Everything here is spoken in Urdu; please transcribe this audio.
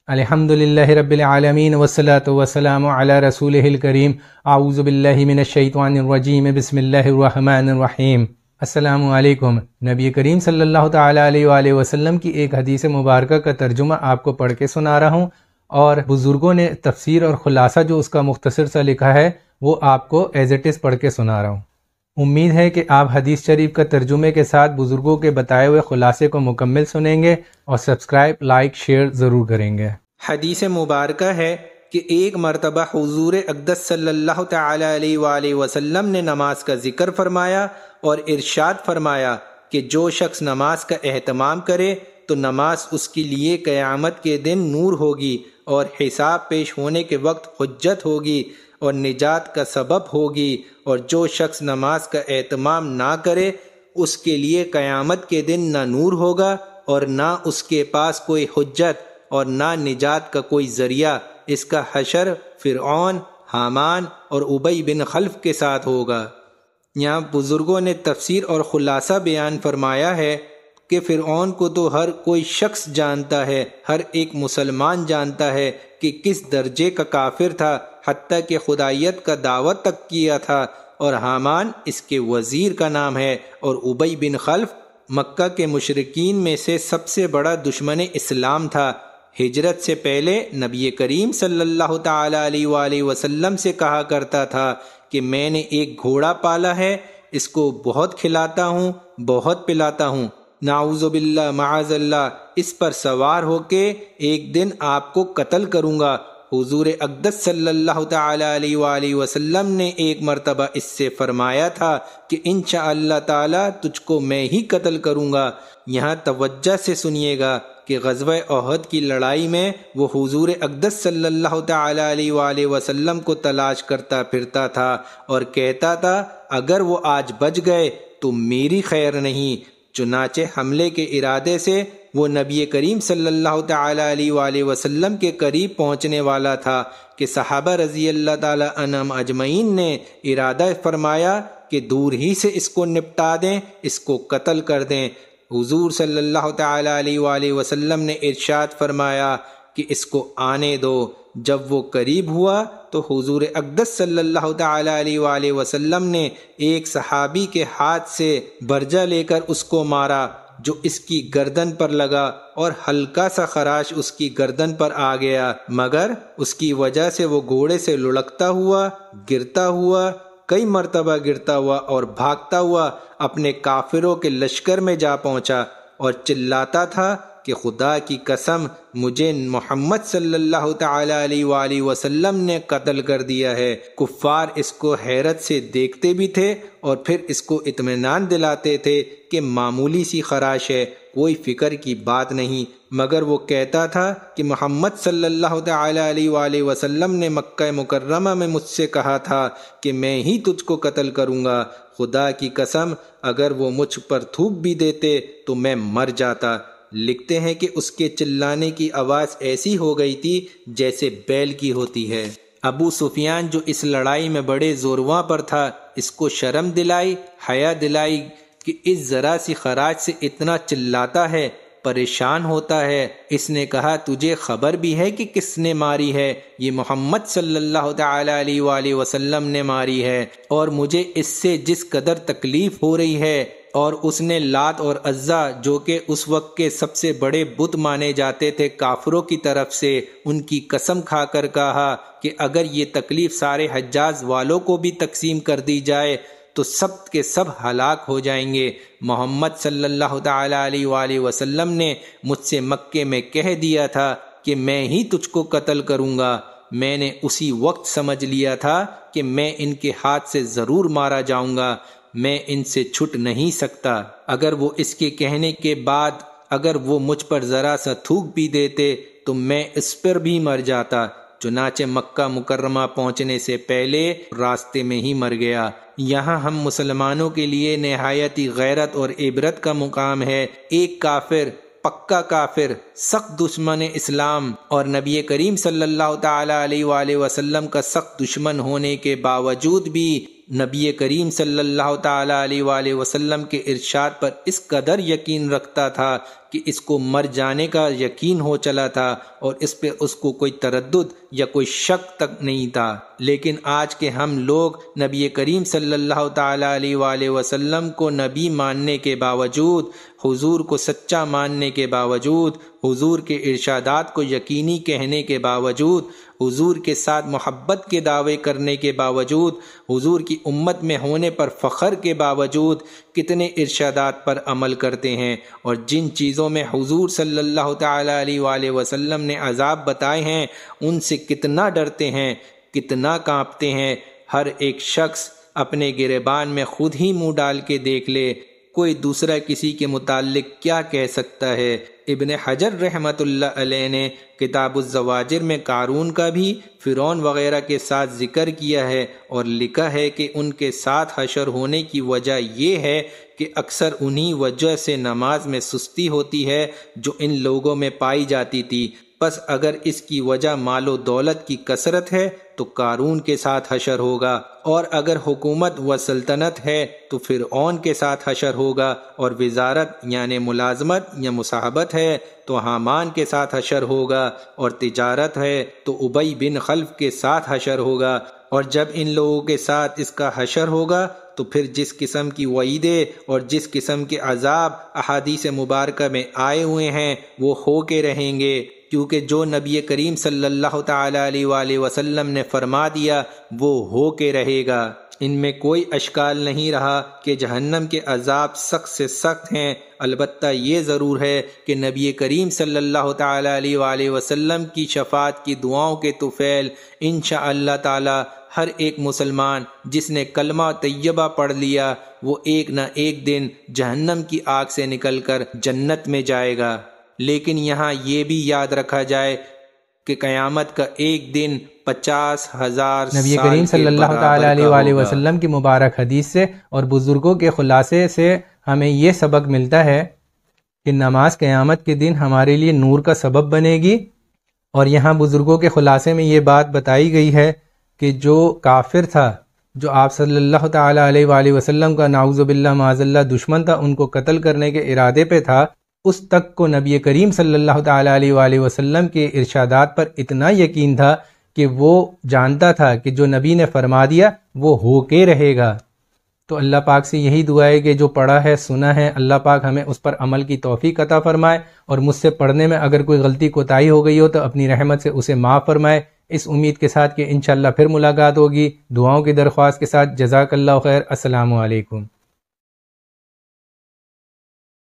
الحمدللہ رب العالمین والصلاة والسلام علی رسولہ الکریم اعوذ باللہ من الشیطان الرجیم بسم اللہ الرحمن الرحیم۔ السلام علیکم۔ نبی کریم صلی اللہ تعالیٰ علیہ وآلہ وسلم کی ایک حدیث مبارکہ کا ترجمہ آپ کو پڑھ کے سنا رہا ہوں، اور بزرگوں نے تفسیر اور خلاصہ جو اس کا مختصر سا لکھا ہے وہ آپ کو ایز اٹ از پڑھ کے سنا رہا ہوں۔ امید ہے کہ آپ حدیث شریف کا ترجمے کے ساتھ بزرگوں کے بتائے ہوئے خلاصے کو مکمل سنیں گے اور سبسکرائب، لائک، شیئر ضرور کریں گے۔ حدیث مبارکہ ہے کہ ایک مرتبہ حضور اقدس صلی اللہ تعالی علیہ وآلہ وسلم نے نماز کا ذکر فرمایا اور ارشاد فرمایا کہ جو شخص نماز کا اہتمام کرے تو نماز اس کے لیے قیامت کے دن نور ہوگی اور حساب پیش ہونے کے وقت حجت ہوگی اور نجات کا سبب ہوگی، اور جو شخص نماز کا اہتمام نہ کرے اس کے لیے قیامت کے دن نہ نور ہوگا اور نہ اس کے پاس کوئی حجت اور نہ نجات کا کوئی ذریعہ۔ اس کا حشر فرعون، حامان اور ابی بن خلف کے ساتھ ہوگا۔ یہاں بزرگوں نے تفسیر اور خلاصہ بیان فرمایا ہے کہ فرعون کو تو ہر کوئی شخص جانتا ہے، ہر ایک مسلمان جانتا ہے کہ کس درجے کا کافر تھا، حتیٰ کہ خدائیت کا دعوت تک کیا تھا، اور حامان اس کے وزیر کا نام ہے، اور ابی بن خلف مکہ کے مشرکین میں سے سب سے بڑا دشمن اسلام تھا۔ ہجرت سے پہلے نبی کریم صلی اللہ تعالی علیہ وآلہ وسلم سے کہا کرتا تھا کہ میں نے ایک گھوڑا پالا ہے، اس کو بہت کھلاتا ہوں، بہت پلاتا ہوں، نعوذ باللہ معاذ اللہ اس پر سوار ہو کے ایک دن آپ کو قتل کروں گا۔ حضور اقدس صلی اللہ تعالی علیہ وآلہ وسلم نے ایک مرتبہ اس سے فرمایا تھا کہ انشاءاللہ تعالی تجھ کو میں ہی قتل کروں گا۔ یہاں توجہ سے سنیے گا کہ غزوہ احد کی لڑائی میں وہ حضور اقدس صلی اللہ تعالی علیہ وآلہ وسلم کو تلاش کرتا پھرتا تھا اور کہتا تھا اگر وہ آج بچ گئے تو میری خیر نہیں۔ چنانچہ حملے کے ارادے سے وہ نبی کریم صلی اللہ تعالی علیہ وآلہ وسلم کے قریب پہنچنے والا تھا کہ صحابہ رضی اللہ تعالی عنہم اجمعین نے ارادہ فرمایا کہ دور ہی سے اس کو نپٹا دیں، اس کو قتل کر دیں۔ حضور صلی اللہ تعالی علیہ وآلہ وسلم نے ارشاد فرمایا کہ اس کو آنے دو۔ جب وہ قریب ہوا تو حضور اقدس صلی اللہ تعالی علیہ وآلہ وسلم نے ایک صحابی کے ہاتھ سے برجہ لے کر اس کو مارا، جو اس کی گردن پر لگا اور ہلکا سا خراش اس کی گردن پر آ گیا، مگر اس کی وجہ سے وہ گھوڑے سے لڑکتا ہوا، گرتا ہوا، کئی مرتبہ گرتا ہوا اور بھاگتا ہوا اپنے کافروں کے لشکر میں جا پہنچا اور چلاتا تھا کہ خدا کی قسم مجھے محمد صلی اللہ تعالی علیہ وآلہ وسلم نے قتل کر دیا ہے۔ کفار اس کو حیرت سے دیکھتے بھی تھے اور پھر اس کو اطمینان دلاتے تھے کہ معمولی سی خراش ہے، کوئی فکر کی بات نہیں، مگر وہ کہتا تھا کہ محمد صلی اللہ تعالی علیہ وآلہ وسلم نے مکہ مکرمہ میں مجھ سے کہا تھا کہ میں ہی تجھ کو قتل کروں گا۔ خدا کی قسم اگر وہ مجھ پر تھوک بھی دیتے تو میں مر جاتا۔ لکھتے ہیں کہ اس کے چلانے کی آواز ایسی ہو گئی تھی جیسے بیل کی ہوتی ہے۔ ابو سفیان جو اس لڑائی میں بڑے زورواں پر تھا، اس کو شرم دلائی، حیا دلائی کہ اس ذرا سی خراش سے اتنا چلاتا ہے، پریشان ہوتا ہے۔ اس نے کہا تجھے خبر بھی ہے کہ کس نے ماری ہے؟ یہ محمد صلی اللہ تعالی علیہ وآلہ وسلم نے ماری ہے، اور مجھے اس سے جس قدر تکلیف ہو رہی ہے، اور اس نے لات اور عزا جو کہ اس وقت کے سب سے بڑے بت مانے جاتے تھے کافروں کی طرف سے، ان کی قسم کھا کر کہا کہ اگر یہ تکلیف سارے حجاز والوں کو بھی تقسیم کر دی جائے تو سب کے سب ہلاک ہو جائیں گے۔ محمد صلی اللہ تعالی علیہ وآلہ وسلم نے مجھ سے مکے میں کہہ دیا تھا کہ میں ہی تجھ کو قتل کروں گا۔ میں نے اسی وقت سمجھ لیا تھا کہ میں ان کے ہاتھ سے ضرور مارا جاؤں گا، میں ان سے چھٹ نہیں سکتا۔ اگر وہ اس کے کہنے کے بعد اگر وہ مجھ پر ذرا سا تھوک بھی دیتے تو میں اس پر بھی مر جاتا۔ چنانچہ مکہ مکرمہ پہنچنے سے پہلے راستے میں ہی مر گیا۔ یہاں ہم مسلمانوں کے لیے نہایت غیرت اور عبرت کا مقام ہے۔ ایک کافر، پکا کافر، سخت دشمن اسلام اور نبی کریم صلی اللہ تعالی علیہ وآلہ وسلم کا سخت دشمن ہونے کے باوجود بھی نبی کریم صلی اللہ تعالی علیہ وآلہ وسلم کے ارشاد پر اس قدر یقین رکھتا تھا کہ اس کو مر جانے کا یقین ہو چلا تھا اور اس پہ اس کو کوئی تردد یا کوئی شک تک نہیں تھا۔ لیکن آج کے ہم لوگ نبی کریم صلی اللہ تعالی علیہ وآلہ وسلم کو نبی ماننے کے باوجود، حضور کو سچا ماننے کے باوجود، حضور کے ارشادات کو یقینی کہنے کے باوجود، حضور کے ساتھ محبت کے دعوے کرنے کے باوجود، حضور کی امت میں ہونے پر فخر کے باوجود کتنے ارشادات پر عمل کرتے ہیں، اور جن چیزوں میں حضور صلی اللہ تعالی علیہ وآلہ وسلم نے عذاب بتائے ہیں ان سے کتنا ڈرتے ہیں، کتنا کانپتے ہیں۔ ہر ایک شخص اپنے گریبان میں خود ہی منہ ڈال کے دیکھ لے، کوئی دوسرا کسی کے متعلق کیا کہہ سکتا ہے۔ ابن حجر رحمۃ اللہ علیہ نے کتاب الزواجر میں قارون کا بھی فرعون وغیرہ کے ساتھ ذکر کیا ہے اور لکھا ہے کہ ان کے ساتھ حشر ہونے کی وجہ یہ ہے کہ اکثر انہی وجہ سے نماز میں سستی ہوتی ہے جو ان لوگوں میں پائی جاتی تھی۔ پس اگر اس کی وجہ مال و دولت کی کثرت ہے تو قارون کے ساتھ حشر ہوگا، اور اگر حکومت و سلطنت ہے تو فرعون کے ساتھ حشر ہوگا، اور وزارت یعنی ملازمت یا مصاحبت ہے تو حامان کے ساتھ حشر ہوگا، اور تجارت ہے تو ابی بن خلف کے ساتھ حشر ہوگا۔ اور جب ان لوگوں کے ساتھ اس کا حشر ہوگا تو پھر جس قسم کی وعیدیں اور جس قسم کے عذاب احادیث مبارکہ میں آئے ہوئے ہیں وہ ہو کے رہیں گے، کیونکہ جو نبی کریم صلی اللہ تعالی علیہ وآلہ وسلم نے فرما دیا وہ ہو کے رہے گا۔ ان میں کوئی اشکال نہیں رہا کہ جہنم کے عذاب سخت سے سخت ہیں، البتہ یہ ضرور ہے کہ نبی کریم صلی اللہ تعالی علیہ وآلہ وسلم کی شفاعت کی دعاؤں کے طفیل انشاءاللہ تعالی ہر ایک مسلمان جس نے کلمہ طیبہ پڑھ لیا وہ ایک نہ ایک دن جہنم کی آگ سے نکل کر جنت میں جائے گا۔ لیکن یہاں یہ بھی یاد رکھا جائے کہ قیامت کا ایک دن 50,000 نبی کریم صلی اللہ تعالی علیہ وآلہ وسلم کی مبارک حدیث سے اور بزرگوں کے خلاصے سے ہمیں یہ سبق ملتا ہے کہ نماز قیامت کے دن ہمارے لیے نور کا سبب بنے گی، اور یہاں بزرگوں کے خلاصے میں یہ بات بتائی گئی ہے کہ جو کافر تھا، جو آپ صلی اللہ تعالی علیہ وآلہ وسلم کا نعوذ باللہ معاذ اللہ دشمن تھا، ان کو قتل کرنے کے ارادے پہ تھا، اس تک کو نبی کریم صلی اللہ تعالی علیہ وآلہ وسلم کے ارشادات پر اتنا یقین تھا کہ وہ جانتا تھا کہ جو نبی نے فرما دیا وہ ہو کے رہے گا۔ تو اللہ پاک سے یہی دعا ہے کہ جو پڑھا ہے سنا ہے اللہ پاک ہمیں اس پر عمل کی توفیق عطا فرمائے، اور مجھ سے پڑھنے میں اگر کوئی غلطی کوتاہی ہو گئی ہو تو اپنی رحمت سے اسے معاف فرمائے، اس امید کے ساتھ کہ انشاءاللہ پھر ملاقات ہوگی۔ دعاؤں کی درخواست کے ساتھ جزاک اللہ خیر۔ السلام علیکم۔